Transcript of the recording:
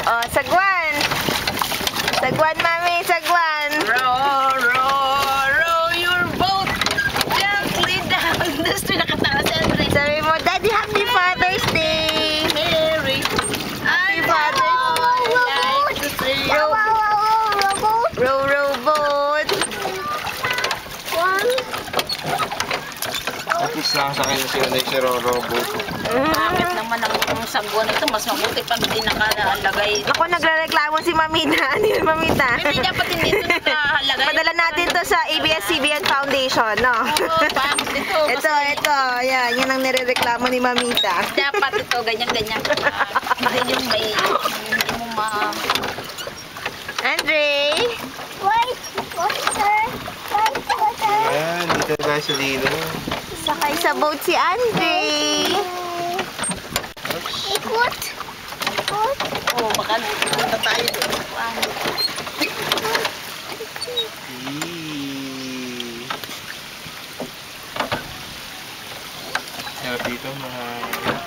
Oh, sagwan. Sagwan, mami, sagwan. Row, row, row your boat gently down the street. Nakatawa si Andre. Sabi mo, Daddy, Happy Father's Day. Mary, Happy Father's Day. like to say. Row, row, row, boat. Tapos lang sa kanya sila na si Robot. Bakit naman ang sagwan ito? Mas mabuti pag hindi nakalagay. Ako, nagre-reklamo si Mamita. Ano yun, Mamita? Hindi dapat hindi ito nakalagay. Padala natin to sa ABS-CBN Foundation, no? Oo, bakit ito? Ito. Yan. Yan ang nire-reklamo ni Mamita. Dapat ito, ganyan-ganyan. Hindi yung may, hindi mo ma... Andre? Ayan, dito guys sa Lilo. Sakay sa boat si Andre. Oo, baka punta tayo dito. Sarap dito, mahal.